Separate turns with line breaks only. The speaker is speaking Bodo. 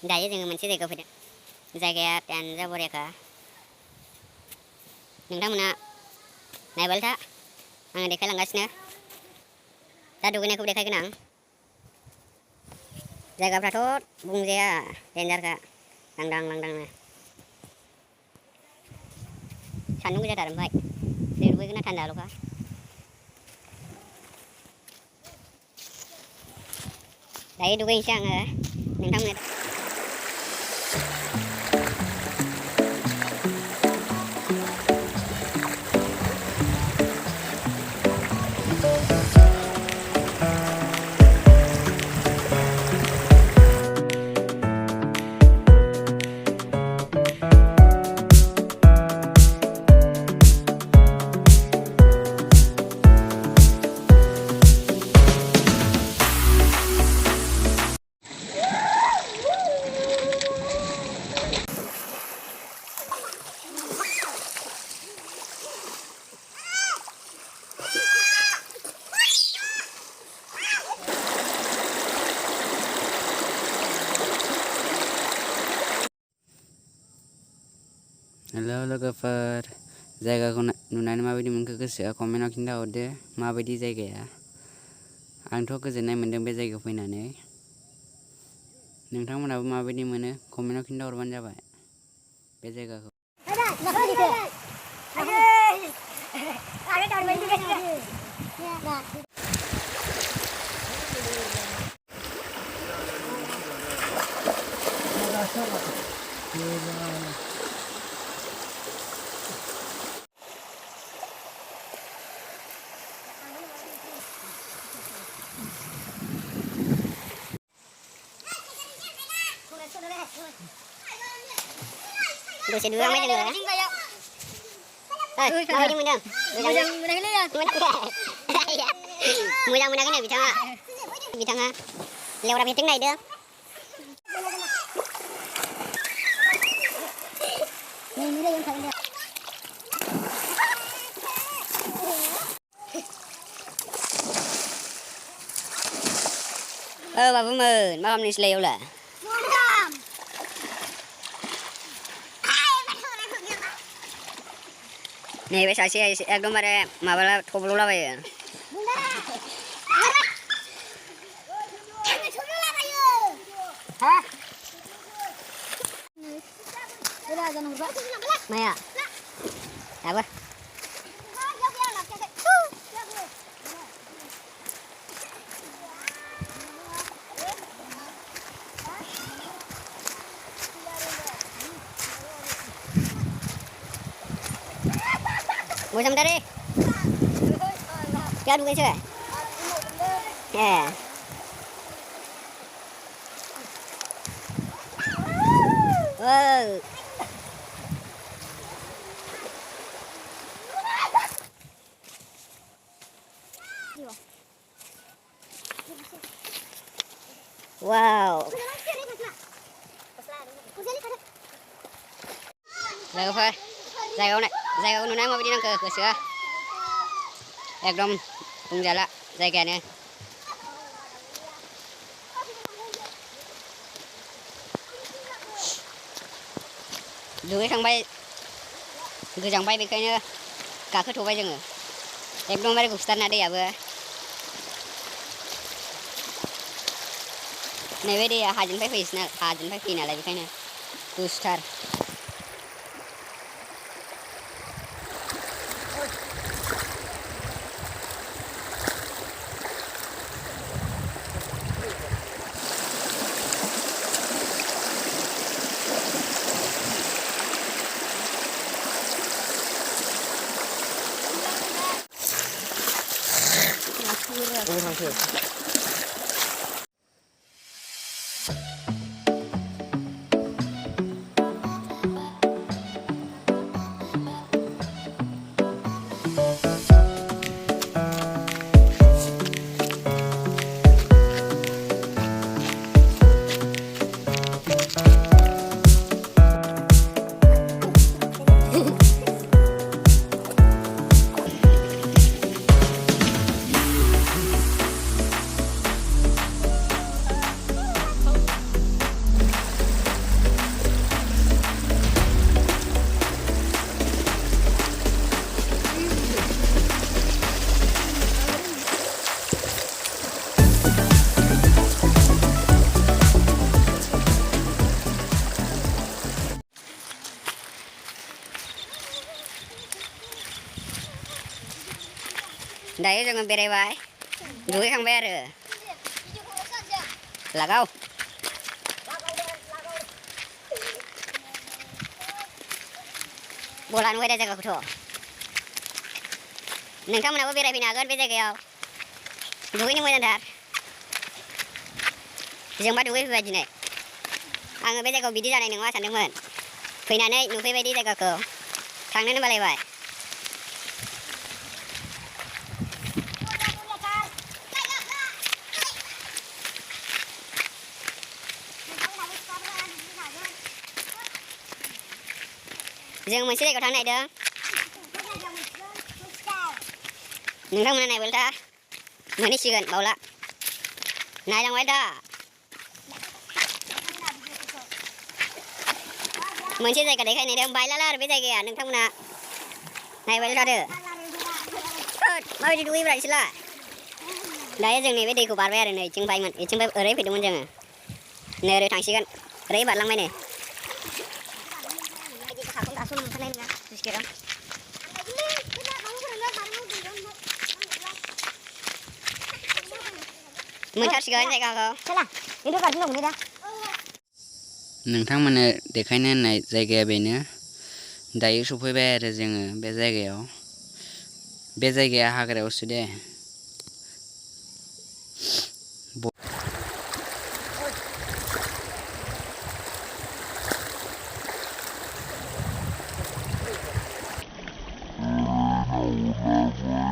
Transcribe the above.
दायो जोङो मोनसे जायगायाव फैदों जायगाया जा बरियाखा नोंथांमोना नायबाय था आङो देखायलांगासिनो दा दुगैनायखौ देखायगोन आं जायगाफ्राथ' बुंजाया देन्जारखा लांदांनो सान्दुं गोसाथार ओमफ्राय दै दुगैगोन ना थान्दाल'खा दायो दुगैनोसै आङो नोंथांमोन
हेलौ लोगोफोर जायगाखौ नुनानै माबायदि मोनखो गोसोआ कमेन्टआव खिन्थाहरदो माबायदि जायगाया आंथ' गोजोननाय मोन्दों बे जायगायाव फैनानै नोंथांमोनाबो माबायदि मोनो कमेन्टआव खिन्थाहरबानो जाबाय बे जायगाखौ
dose dua macam mana? Apa dia menang? Menang ni bitanga lewat meeting ni dia. Babu men, makan ni selai lah. Nih, biasa sih, ekdom ada masalah trouble lah ya. Hah? Maya, apa? Mau sama dari? Jangan bukan sih. Ya. Wow. Wow. Lagu apa? Zaygau nunai mau bidang ke sih ekdom pungjala zayganya duit sampai gejang bekanya kakek coba jangan ekdom mari gustar nade ya be nebe dia hajan final lagi bekanya gustar दायो जोङो बेरायबाय दुगैखांबाय आरो लागाव बला नुबाय दा जायगाखौथ' नोंथांमोनाबो बेरायफैनो हागोन बे जायगायाव दुगैनो मोजांथार जोंबा दुगैफैबाय दिनै आङो बे जायगायाव बिदि जानाय नङा सानदोंमोन फैनानै नुफैबायदि जायगाखौ थांनोनो बालायबाय जों मोनसे जायगायाव थांनो नागिरदों नोंथांमोना नायबाय था मोनहैसिगोन बावला नायलांबाय दा मोनसे जायगा देखायनो नागिरदों बायलाला आरो बे जायगाया नोंथांमोना नायबाय थादो माबायदि दुगैब्रा नोंसोरलाय दायो जों नैबे दैखौ बारबाय आरो नै इथिं बायमोन इथिंबो ओरै फैदोंमोन जोङो नै ओरै थांसिगोन ओरै बारलांबाय नै मोनथारसिगोन जायगाखौ
नोंथांमोननो देखायनो होननाय जायगाया बेनो दायो सफैबाय आरो जोङो बे जायगायाव बे जायगाया हाग्रायावसो दे
Never